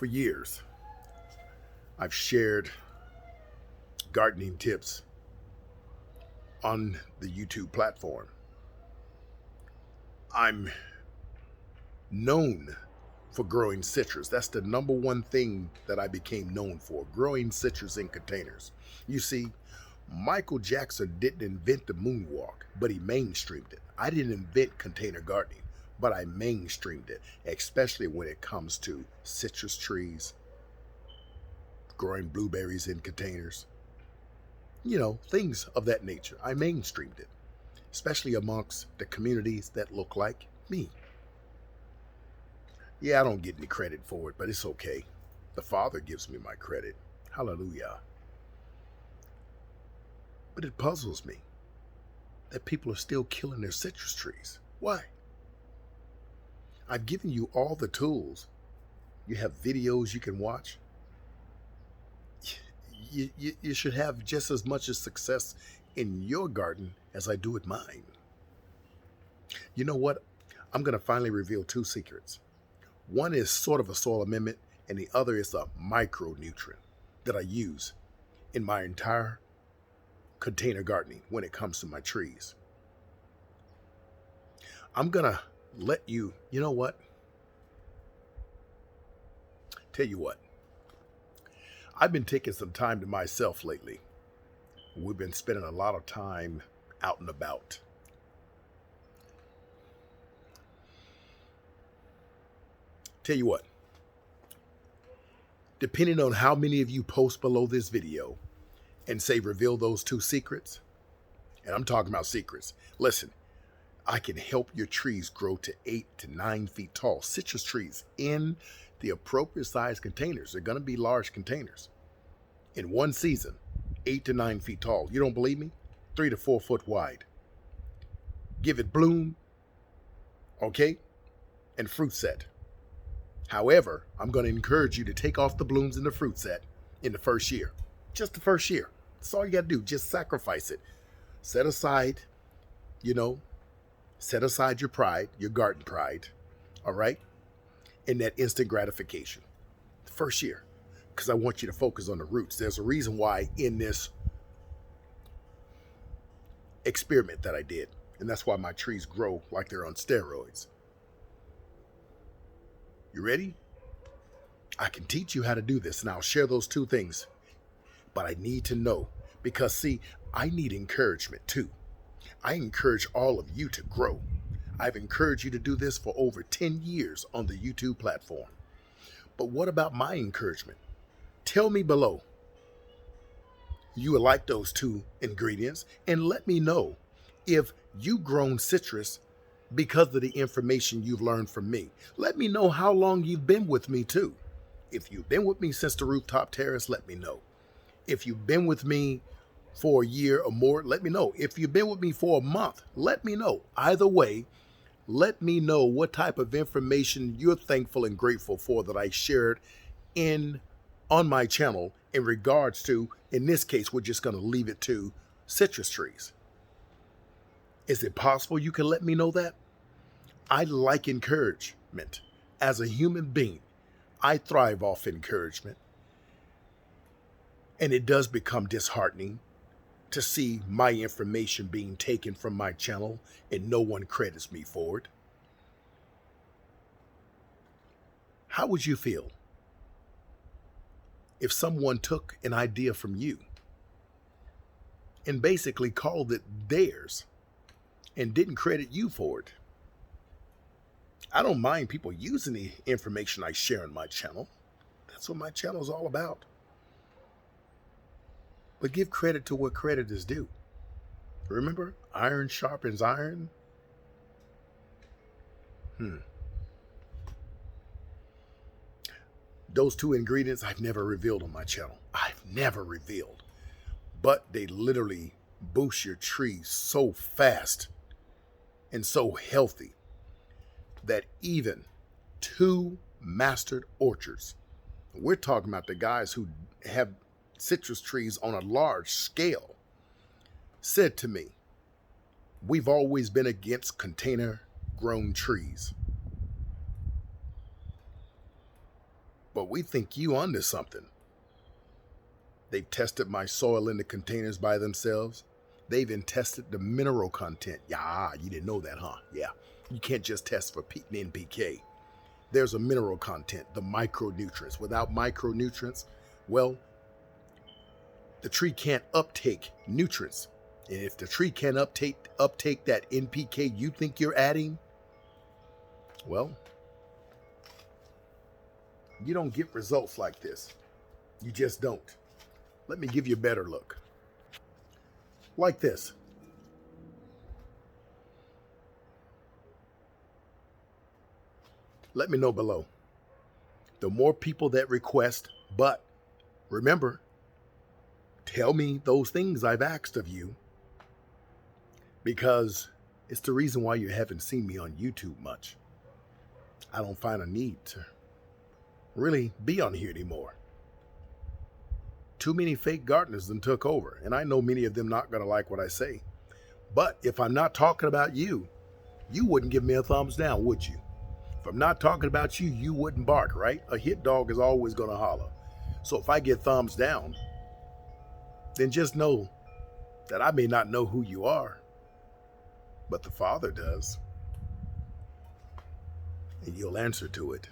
For years, I've shared gardening tips on the YouTube platform. I'm known for growing citrus. That's the number one thing that I became known for, growing citrus in containers. You see, Michael Jackson didn't invent the moonwalk, but he mainstreamed it. I didn't invent container gardening, but I mainstreamed it, especially when it comes to citrus trees, growing blueberries in containers, things of that nature. I mainstreamed it, especially amongst the communities that look like me. Yeah, I don't get any credit for it, but it's okay. The Father gives me my credit. Hallelujah. But it puzzles me that people are still killing their citrus trees. Why? I've given you all the tools. You have videos you can watch. You should have just as much as success in your garden as I do at mine. You know what? I'm going to finally reveal two secrets. One is sort of a soil amendment, and the other is a micronutrient that I use in my entire container gardening when it comes to my trees. I'm going to let you know what? Tell you what. I've been taking some time to myself lately. We've been spending a lot of time out and about. Tell you what, depending on how many of you post below this video and say reveal those two secrets, and I'm talking about secrets, listen, I can help your trees grow to 8 to 9 feet tall. Citrus trees in the appropriate size containers. They're going to be large containers. In one season, 8 to 9 feet tall. You don't believe me? 3 to 4 foot wide. Give it bloom, okay, and fruit set. However, I'm going to encourage you to take off the blooms in the fruit set in the first year. Just the first year. That's all you got to do. Just sacrifice it. Set aside, set aside your pride, your garden pride, all right? And that instant gratification. The first year. Because I want you to focus on the roots. There's a reason why in this experiment that I did. And that's why my trees grow like they're on steroids. You ready? I can teach you how to do this, and I'll share those two things. But I need to know, because see, I need encouragement too. I encourage all of you to grow. I've encouraged you to do this for over 10 years on the YouTube platform. But what about my encouragement? Tell me below you would like those two ingredients, and let me know if you've grown citrus because of the information you've learned from me. Let me know how long you've been with me too. If you've been with me since the rooftop terrace, let me know. If you've been with me for a year or more, let me know. If you've been with me for a month, let me know. Either way, let me know what type of information you're thankful and grateful for that I shared on my channel in regards to, in this case, we're just going to leave it to citrus trees. Is it possible you can let me know that? I like encouragement. As a human being, I thrive off encouragement. And it does become disheartening to see my information being taken from my channel and no one credits me for it. How would you feel if someone took an idea from you and basically called it theirs and didn't credit you for it? I don't mind people using the information I share on my channel. That's what my channel is all about. But give credit to what credit is due. Remember, iron sharpens iron. Those two ingredients I've never revealed on my channel. I've never revealed. But they literally boost your trees so fast and so healthy that even two mastered orchards, we're talking about the guys who have citrus trees on a large scale, said to me, we've always been against container grown trees. But we think you onto something. They've tested my soil in the containers by themselves. They've even tested the mineral content. Yeah, you didn't know that, huh? Yeah. You can't just test for NPK. There's a mineral content, the micronutrients. Without micronutrients, well, the tree can't uptake nutrients. And if the tree can't uptake that NPK you think you're adding, well, you don't get results like this. You just don't. Let me give you a better look. Like this. Let me know below. The more people that request, but remember, tell me those things I've asked of you, because it's the reason why you haven't seen me on YouTube much. I don't find a need to really be on here anymore. Too many fake gardeners then took over, and I know many of them not going to like what I say. But if I'm not talking about you, you wouldn't give me a thumbs down, would you? If I'm not talking about you, you wouldn't bark, right? A hit dog is always going to holler. So if I get thumbs down, then just know that I may not know who you are, but the Father does. And you'll answer to it.